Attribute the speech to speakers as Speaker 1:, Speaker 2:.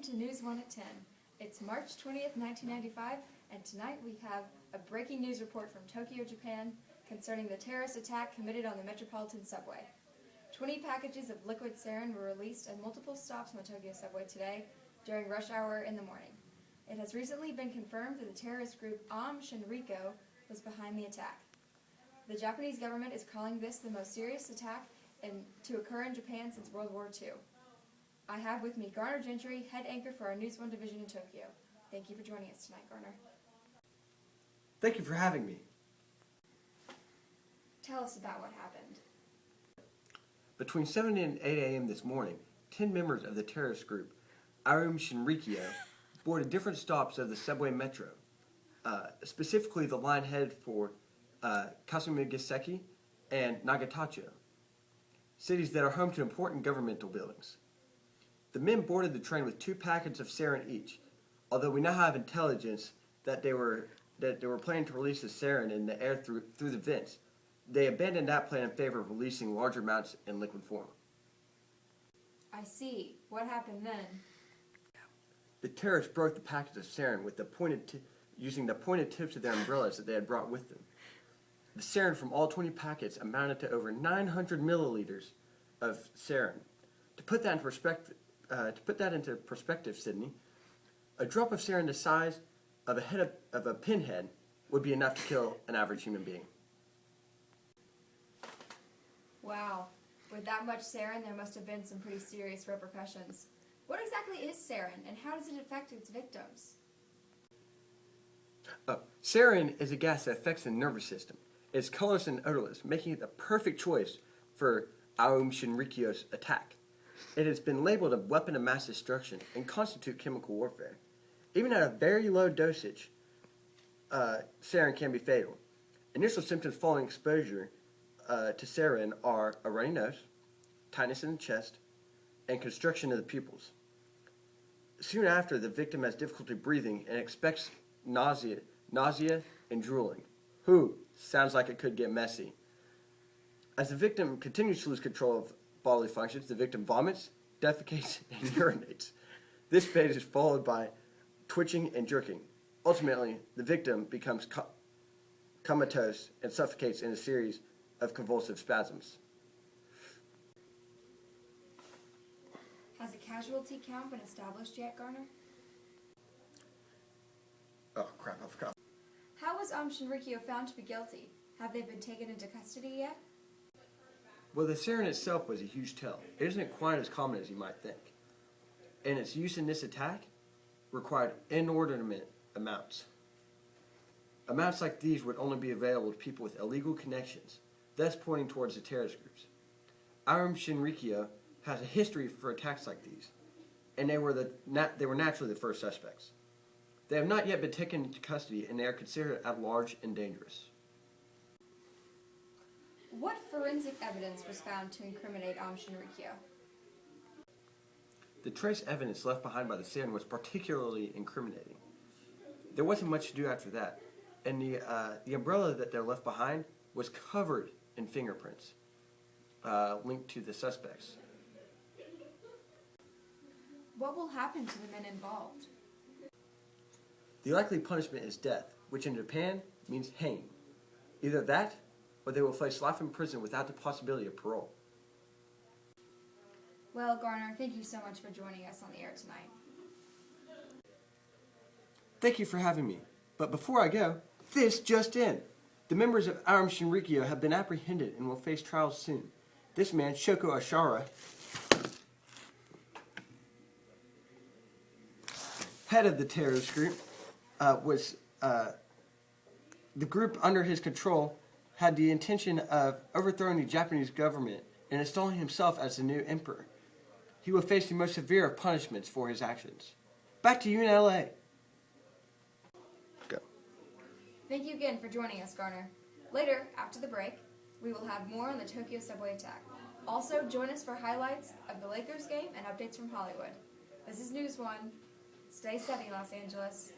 Speaker 1: to News 1 at 10. It's March 20th, 1995, and tonight we have a breaking news report from Tokyo, Japan, concerning the terrorist attack committed on the Metropolitan Subway. 20 packages of liquid sarin were released at multiple stops on the Tokyo subway today during rush hour in the morning. It has recently been confirmed that the terrorist group Shinrikyo was behind the attack. The Japanese government is calling this the most serious attack to occur in Japan since World War II. I have with me Garner Gentry, head anchor for our News 1 division in Tokyo. Thank you for joining us tonight, Garner.
Speaker 2: Thank you for having me.
Speaker 1: Tell us about what happened.
Speaker 2: Between 7 and 8 a.m. this morning, 10 members of the terrorist group Shinrikyo boarded different stops of the subway metro, specifically the line headed for Kasumigaseki and Nagatacho, cities that are home to important governmental buildings. The men boarded the train with 2 packets of sarin each, although we now have intelligence that they were planning to release the sarin in the air through the vents. They abandoned that plan in favor of releasing larger amounts in liquid form.
Speaker 1: I see. What happened then?
Speaker 2: The terrorists broke the packets of sarin with using the pointed tips of their umbrellas that they had brought with them. The sarin from all 20 packets amounted to over 900 milliliters of sarin. To put that into perspective, Sydney, a drop of sarin the size of a pinhead would be enough to kill an average human being.
Speaker 1: Wow. With that much sarin, there must have been some pretty serious repercussions. What exactly is sarin, and how does it affect its victims?
Speaker 2: Sarin is a gas that affects the nervous system. It's colorless and odorless, making it the perfect choice for Shinrikyo's attack. It has been labeled a weapon of mass destruction and constitutes chemical warfare. Even at a very low dosage, sarin can be fatal. Initial symptoms following exposure to sarin are a runny nose, tightness in the chest, and constriction of the pupils. Soon after, the victim has difficulty breathing and expects nausea and drooling. Sounds like it could get messy. As the victim continues to lose control of bodily functions, the victim vomits, defecates, and urinates. This phase is followed by twitching and jerking. Ultimately, the victim becomes comatose and suffocates in a series of convulsive spasms.
Speaker 1: Has a casualty count been established yet, Garner?
Speaker 2: Oh, crap, I forgot.
Speaker 1: How was Shinrikyo found to be guilty? Have they been taken into custody yet?
Speaker 2: Well, the sarin itself was a huge tell. It isn't quite as common as you might think. And its use in this attack required inordinate amounts. Amounts like these would only be available to people with illegal connections, thus pointing towards the terrorist groups. Shinrikyo has a history for attacks like these, and they were naturally the first suspects. They have not yet been taken into custody, and they are considered at large and dangerous.
Speaker 1: What forensic evidence was found to incriminate Shinrikyo?
Speaker 2: The trace evidence left behind by the sarin was particularly incriminating. There wasn't much to do after that, and the umbrella that they left behind was covered in fingerprints linked to the suspects.
Speaker 1: What will happen to the men involved?
Speaker 2: The likely punishment is death, which in Japan means hanging. Either that, or they will face life in prison without the possibility of parole.
Speaker 1: Well, Garner, thank you so much for joining us on the air tonight.
Speaker 2: Thank you for having me. But before I go, this just in. The members of Shinrikyo have been apprehended and will face trials soon. This man, Shoko Ashara, head of the terrorist group, the group under his control had the intention of overthrowing the Japanese government and installing himself as the new emperor. He will face the most severe of punishments for his actions. Back to you in LA. Go.
Speaker 1: Thank you again for joining us, Garner. Later, after the break, we will have more on the Tokyo subway attack. Also, join us for highlights of the Lakers game and updates from Hollywood. This is News 1. Stay steady, Los Angeles.